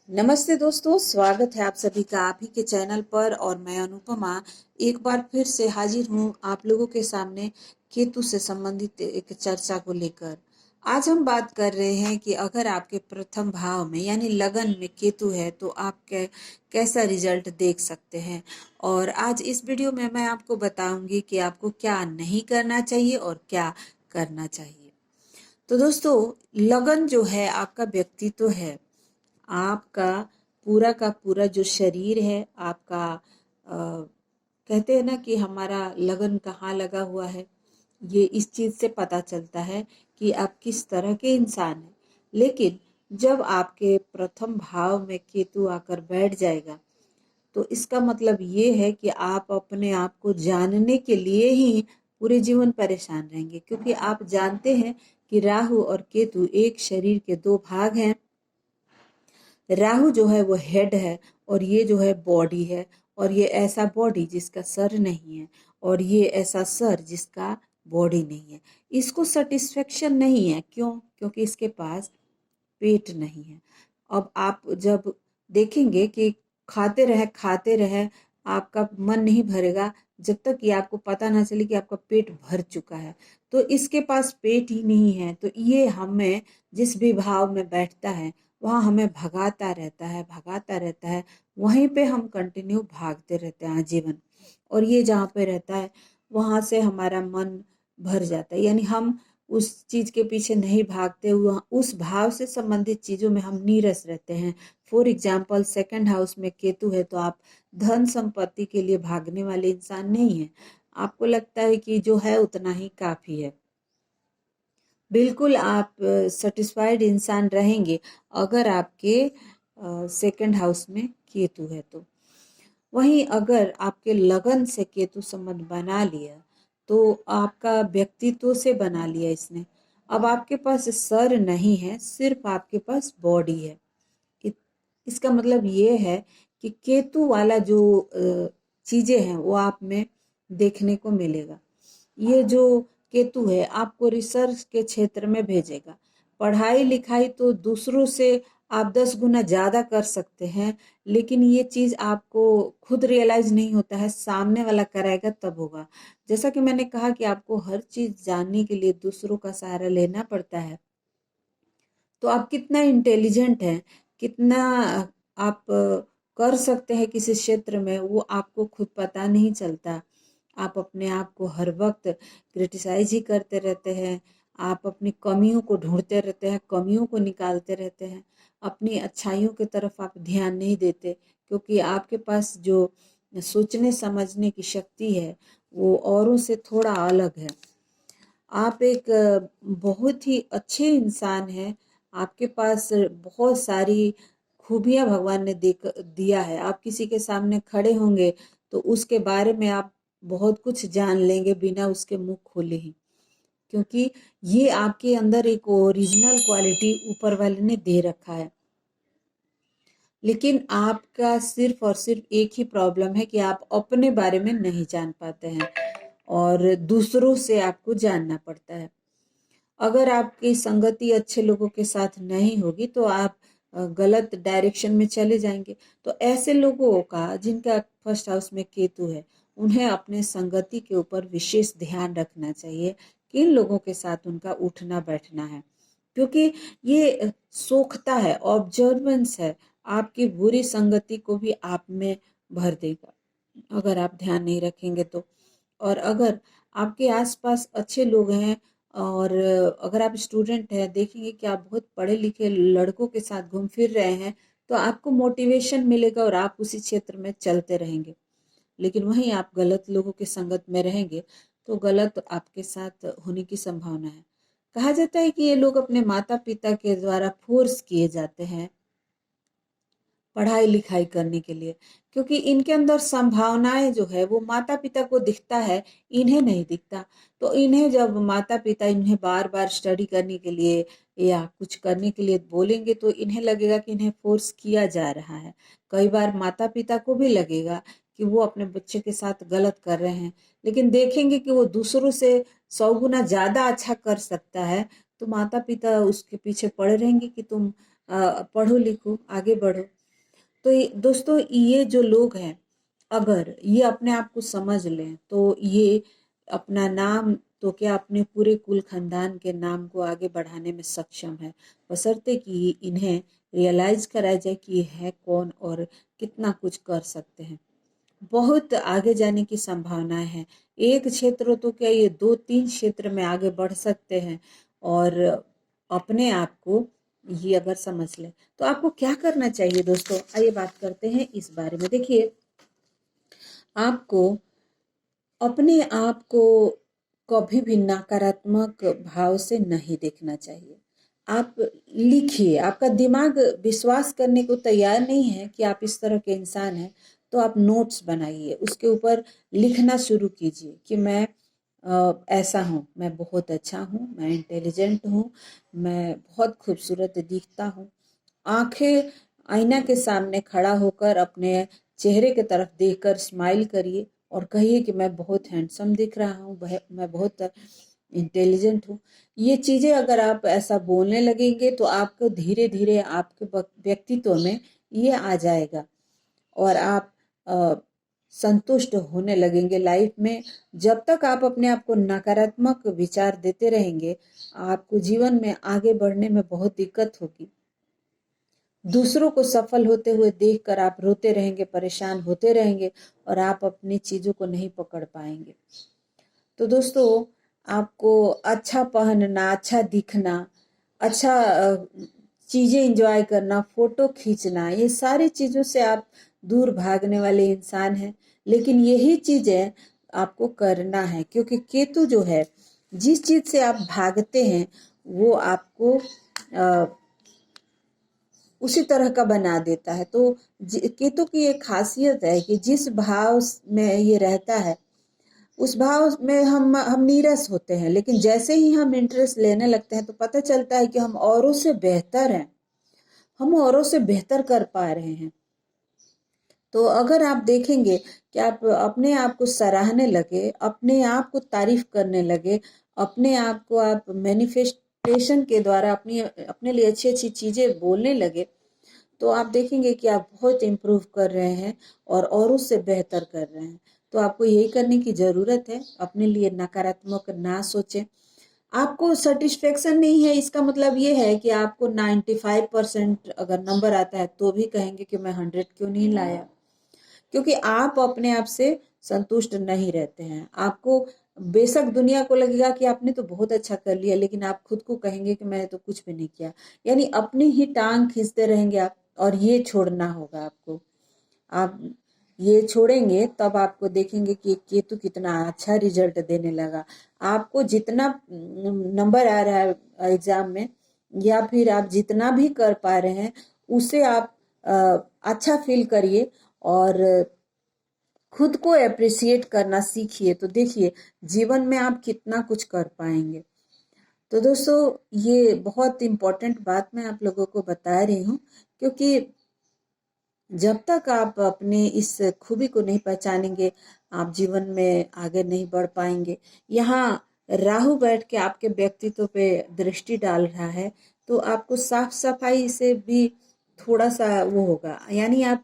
नमस्ते दोस्तों, स्वागत है आप सभी का आप ही के चैनल पर। और मैं अनुपमा एक बार फिर से हाजिर हूँ आप लोगों के सामने केतु से संबंधित एक चर्चा को लेकर। आज हम बात कर रहे हैं कि अगर आपके प्रथम भाव में यानी लगन में केतु है तो आप कैसा रिजल्ट देख सकते हैं। और आज इस वीडियो में मैं आपको बताऊंगी कि आपको क्या नहीं करना चाहिए और क्या करना चाहिए। तो दोस्तों, लगन जो है आपका व्यक्तित्व है, आपका पूरा का पूरा जो शरीर है आपका। कहते हैं ना कि हमारा लगन कहाँ लगा हुआ है, ये इस चीज से पता चलता है कि आप किस तरह के इंसान हैं। लेकिन जब आपके प्रथम भाव में केतु आकर बैठ जाएगा तो इसका मतलब ये है कि आप अपने आप को जानने के लिए ही पूरे जीवन परेशान रहेंगे, क्योंकि आप जानते हैं कि राहु और केतु एक शरीर के दो भाग हैं। राहु जो है वो हेड है और ये जो है बॉडी है। और ये ऐसा बॉडी जिसका सर नहीं है और ये ऐसा सर जिसका बॉडी नहीं है। इसको सेटिस्फेक्शन नहीं है, क्यों? क्योंकि इसके पास पेट नहीं है। अब आप जब देखेंगे कि खाते रहे आपका मन नहीं भरेगा जब तक कि आपको पता ना चले कि आपका पेट भर चुका है। तो इसके पास पेट ही नहीं है, तो ये हमें जिस भी भाव में बैठता है वहाँ हमें भगाता रहता है। वहीं पे हम कंटिन्यू भागते रहते हैं आजीवन। और ये जहाँ पे रहता है वहाँ से हमारा मन भर जाता है, यानी हम उस चीज के पीछे नहीं भागते हुए उस भाव से संबंधित चीजों में हम नीरस रहते हैं। फॉर एग्जाम्पल, सेकंड हाउस में केतु है तो आप धन संपत्ति के लिए भागने वाले इंसान नहीं है। आपको लगता है कि जो है उतना ही काफी है। बिल्कुल आप सेटिस्फाइड इंसान रहेंगे अगर आपके सेकंड हाउस में केतु है तो। वहीं अगर आपके लगन से केतु संबंध बना लिया तो आपका व्यक्तित्व से बना लिया इसने। अब आपके पास सर नहीं है, सिर्फ आपके पास बॉडी है। इ- इसका मतलब ये है कि केतु वाला जो चीजें हैं वो आप में देखने को मिलेगा। ये जो केतु है आपको रिसर्च के क्षेत्र में भेजेगा। पढ़ाई लिखाई तो दूसरों से आप 10 गुना ज्यादा कर सकते हैं, लेकिन ये चीज आपको खुद रियलाइज नहीं होता है, सामने वाला कराएगा तब होगा। जैसा कि मैंने कहा कि आपको हर चीज जानने के लिए दूसरों का सहारा लेना पड़ता है। तो आप कितना इंटेलिजेंट हैं, कितना आप कर सकते हैं किसी क्षेत्र में, वो आपको खुद पता नहीं चलता। आप अपने आप को हर वक्त क्रिटिसाइज ही करते रहते हैं। आप अपनी कमियों को ढूंढते रहते हैं, कमियों को निकालते रहते हैं। अपनी अच्छाइयों की तरफ आप ध्यान नहीं देते, क्योंकि आपके पास जो सोचने समझने की शक्ति है वो औरों से थोड़ा अलग है। आप एक बहुत ही अच्छे इंसान हैं। आपके पास बहुत सारी खूबियां भगवान ने दिया है। आप किसी के सामने खड़े होंगे तो उसके बारे में आप बहुत कुछ जान लेंगे बिना उसके मुंह खोले ही, क्योंकि ये आपके अंदर एक ओरिजिनल क्वालिटी ऊपर वाले ने दे रखा है। लेकिन आपका सिर्फ और सिर्फ एक ही प्रॉब्लम है कि आप अपने बारे में नहीं जान पाते हैं और दूसरों से आपको जानना पड़ता है। अगर आपकी संगति अच्छे लोगों के साथ नहीं होगी तो आप गलत डायरेक्शन में चले जाएंगे। तो ऐसे लोगों का जिनका फर्स्ट हाउस में केतु है, उन्हें अपने संगति के ऊपर विशेष ध्यान रखना चाहिए। किन लोगों के साथ उनका उठना बैठना है, क्योंकि ये सोखता है, ऑब्जर्वेंस है। आपकी बुरी संगति को भी आप में भर देगा अगर आप ध्यान नहीं रखेंगे तो। और अगर आपके आसपास अच्छे लोग हैं और अगर आप स्टूडेंट हैं, देखेंगे कि आप बहुत पढ़े लिखे लड़कों के साथ घूम फिर रहे हैं तो आपको मोटिवेशन मिलेगा और आप उसी क्षेत्र में चलते रहेंगे। लेकिन वहीं आप गलत लोगों के संगत में रहेंगे तो गलत आपके साथ होने की संभावना है। कहा जाता है कि ये लोग अपने माता पिता के द्वारा फोर्स किए जाते हैं पढ़ाई लिखाई करने के लिए, क्योंकि इनके अंदर संभावनाएं जो है वो माता पिता को दिखता है, इन्हें नहीं दिखता। तो इन्हें जब माता पिता इन्हें बार बार स्टडी करने के लिए या कुछ करने के लिए बोलेंगे तो इन्हें लगेगा कि इन्हें फोर्स किया जा रहा है। कई बार माता पिता को भी लगेगा कि वो अपने बच्चे के साथ गलत कर रहे हैं, लेकिन देखेंगे कि वो दूसरों से 100 गुना ज्यादा अच्छा कर सकता है तो माता पिता उसके पीछे पड़े रहेंगे कि तुम पढ़ो लिखो, आगे बढ़ो। तो दोस्तों, ये जो लोग हैं, अगर ये अपने आप को समझ लें तो ये अपना नाम तो क्या, अपने पूरे कुल खानदान के नाम को आगे बढ़ाने में सक्षम है, बशर्ते कि इन्हें रियलाइज कराया जाए कि ये है कौन और कितना कुछ कर सकते हैं। बहुत आगे जाने की संभावनाएं हैं। एक क्षेत्र तो क्या, ये 2-3 क्षेत्र में आगे बढ़ सकते हैं। और अपने आप को ये अगर समझ ले तो आपको क्या करना चाहिए दोस्तों, आइए बात करते हैं इस बारे में। देखिए, आपको अपने आप को कभी भी नकारात्मक भाव से नहीं देखना चाहिए। आप लिखिए, आपका दिमाग विश्वास करने को तैयार नहीं है कि आप इस तरह के इंसान हैं, तो आप नोट्स बनाइए, उसके ऊपर लिखना शुरू कीजिए कि मैं ऐसा हूँ, मैं बहुत अच्छा हूँ, मैं इंटेलिजेंट हूँ, मैं बहुत खूबसूरत दिखता हूँ। आंखें आईना के सामने खड़ा होकर अपने चेहरे की तरफ देखकर स्माइल करिए और कहिए कि मैं बहुत हैंडसम दिख रहा हूँ, मैं बहुत इंटेलिजेंट हूँ। ये चीजें अगर आप ऐसा बोलने लगेंगे तो आपको धीरे धीरे आपके व्यक्तित्व में ये आ जाएगा और आप संतुष्ट होने लगेंगे लाइफ में। जब तक आप अपने आप को नकारात्मक विचार देते रहेंगे, आपको जीवन में आगे बढ़ने में बहुत दिक्कत होगी। दूसरों को सफल होते हुए देखकर आप रोते रहेंगे, परेशान होते रहेंगे और आप अपनी चीजों को नहीं पकड़ पाएंगे। तो दोस्तों, आपको अच्छा पहनना, अच्छा दिखना, अच्छा चीजें एंजॉय करना, फोटो खींचना, ये सारी चीजों से आप दूर भागने वाले इंसान हैं। लेकिन यही चीजें आपको करना है, क्योंकि केतु जो है, जिस चीज से आप भागते हैं वो आपको उसी तरह का बना देता है। तो केतु की एक खासियत है कि जिस भाव में ये रहता है उस भाव में हम नीरस होते हैं, लेकिन जैसे ही हम इंटरेस्ट लेने लगते हैं तो पता चलता है कि हम औरों से बेहतर हैं, हम औरों से बेहतर कर पा रहे हैं। तो अगर आप देखेंगे कि आप अपने आप को सराहने लगे, अपने आप को तारीफ करने लगे, अपने आप को आप मैनिफेस्टेशन के द्वारा अपने लिए अच्छी अच्छी चीजें बोलने लगे, तो आप देखेंगे कि आप बहुत इम्प्रूव कर रहे हैं और औरों से बेहतर कर रहे हैं। तो आपको यही करने की ज़रूरत है, अपने लिए नकारात्मक ना सोचें। आपको सेटिस्फेक्शन नहीं है, इसका मतलब ये है कि आपको 95% अगर नंबर आता है तो भी कहेंगे कि मैं 100 क्यों नहीं लाया, क्योंकि आप अपने आप से संतुष्ट नहीं रहते हैं। आपको बेशक दुनिया को लगेगा कि आपने तो बहुत अच्छा कर लिया, लेकिन आप खुद को कहेंगे कि मैंने तो कुछ भी नहीं किया। यानी अपनी ही टांग खींचते रहेंगे आप, और ये छोड़ना होगा आपको। आप ये छोड़ेंगे तब आपको देखेंगे कि केतु कितना अच्छा रिजल्ट देने लगा। आपको जितना नंबर आ रहा है एग्जाम में, या फिर आप जितना भी कर पा रहे हैं, उसे आप अच्छा फील करिए और खुद को अप्रिशिएट करना सीखिए। तो देखिए जीवन में आप कितना कुछ कर पाएंगे। तो दोस्तों, ये बहुत इम्पोर्टेंट बात मैं आप लोगों को बता रही हूँ, क्योंकि जब तक आप अपने इस खूबी को नहीं पहचानेंगे, आप जीवन में आगे नहीं बढ़ पाएंगे। यहाँ राहु बैठ के आपके व्यक्तित्व पे दृष्टि डाल रहा है, तो आपको साफ सफाई से भी थोड़ा सा वो होगा, यानी आप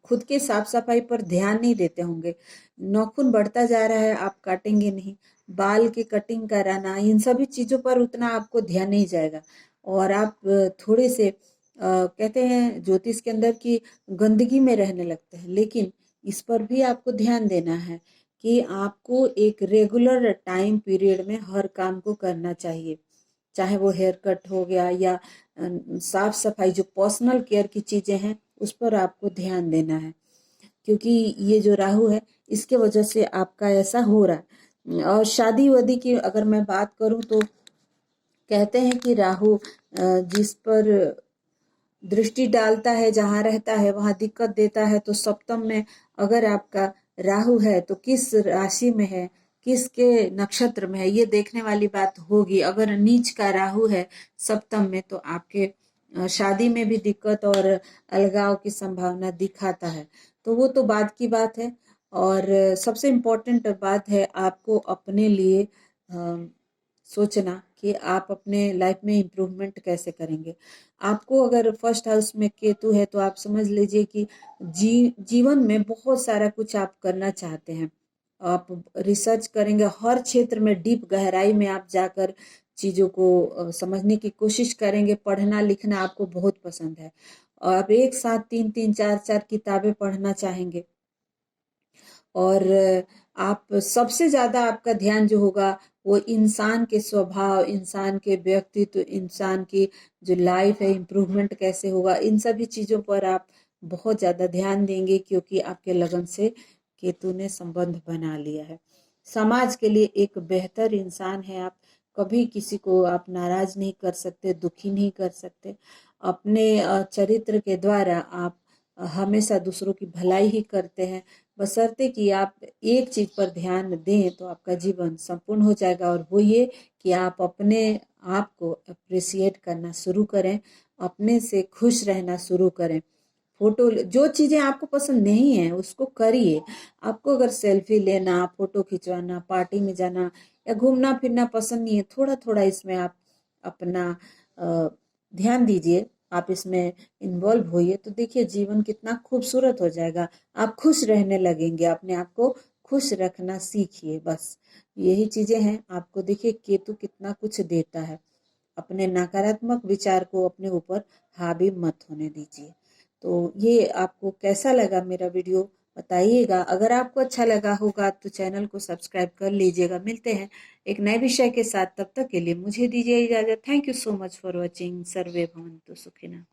खुद के साफ सफाई पर ध्यान नहीं देते होंगे। नाखून बढ़ता जा रहा है, आप काटेंगे नहीं, बाल की कटिंग कराना, इन सभी चीजों पर उतना आपको ध्यान नहीं जाएगा। और आप थोड़े से कहते हैं ज्योतिष के अंदर की गंदगी में रहने लगते हैं। लेकिन इस पर भी आपको ध्यान देना है कि आपको एक रेगुलर टाइम पीरियड में हर काम को करना चाहिए, चाहे वो हेयर कट हो गया या साफ सफाई, जो पर्सनल केयर की चीजें हैं उस पर आपको ध्यान देना है। क्योंकि ये जो राहु है, इसके वजह से आपका ऐसा हो रहा है। और शादी वादी की अगर मैं बात करूं तो कहते हैं कि राहु जिस पर दृष्टि डालता है, जहां रहता है वहां दिक्कत देता है। तो सप्तम में अगर आपका राहु है तो किस राशि में है, किसके नक्षत्र में है, ये देखने वाली बात होगी। अगर नीच का राहु है सप्तम में तो आपके शादी में भी दिक्कत और अलगाव की संभावना दिखाता है। तो वो तो बाद की बात है। और सबसे इम्पोर्टेंट बात है, आपको अपने लिए सोचना कि आप अपने लाइफ में इम्प्रूवमेंट कैसे करेंगे। आपको अगर फर्स्ट हाउस में केतु है तो आप समझ लीजिए कि जीवन में बहुत सारा कुछ आप करना चाहते हैं। आप रिसर्च करेंगे, हर क्षेत्र में डीप गहराई में आप जाकर चीज़ों को समझने की कोशिश करेंगे। पढ़ना लिखना आपको बहुत पसंद है। आप एक साथ 3-3 4-4 किताबें पढ़ना चाहेंगे। और आप सबसे ज़्यादा आपका ध्यान जो होगा वो इंसान के स्वभाव, इंसान के व्यक्तित्व, इंसान की जो लाइफ है इम्प्रूवमेंट कैसे होगा, इन सभी चीज़ों पर आप बहुत ज़्यादा ध्यान देंगे, क्योंकि आपके लगन से केतु ने संबंध बना लिया है। समाज के लिए एक बेहतर इंसान है आप। कभी किसी को आप नाराज नहीं कर सकते, दुखी नहीं कर सकते। अपने चरित्र के द्वारा आप हमेशा दूसरों की भलाई ही करते हैं। बशर्ते कि आप एक चीज पर ध्यान दें तो आपका जीवन संपूर्ण हो जाएगा, और वो ये कि आप अपने आप को अप्रिसिएट करना शुरू करें, अपने से खुश रहना शुरू करें। फोटो, जो चीजें आपको पसंद नहीं है उसको करिए। आपको अगर सेल्फी लेना, फोटो खिंचवाना, पार्टी में जाना या घूमना फिरना पसंद नहीं है, थोड़ा थोड़ा इसमें आप अपना ध्यान दीजिए, आप इसमें इन्वॉल्व होइए, तो देखिए जीवन कितना खूबसूरत हो जाएगा। आप खुश रहने लगेंगे, अपने आप को खुश रखना सीखिए। बस यही चीजें हैं। आपको देखिए केतु कितना कुछ देता है। अपने नकारात्मक विचार को अपने ऊपर हावी मत होने दीजिए। तो ये आपको कैसा लगा मेरा वीडियो बताइएगा। अगर आपको अच्छा लगा होगा तो चैनल को सब्सक्राइब कर लीजिएगा। मिलते हैं एक नए विषय के साथ, तब तक के लिए मुझे दीजिए इजाजत। Thank you so much for watching. सर्वे भवन्तु सुखिनः।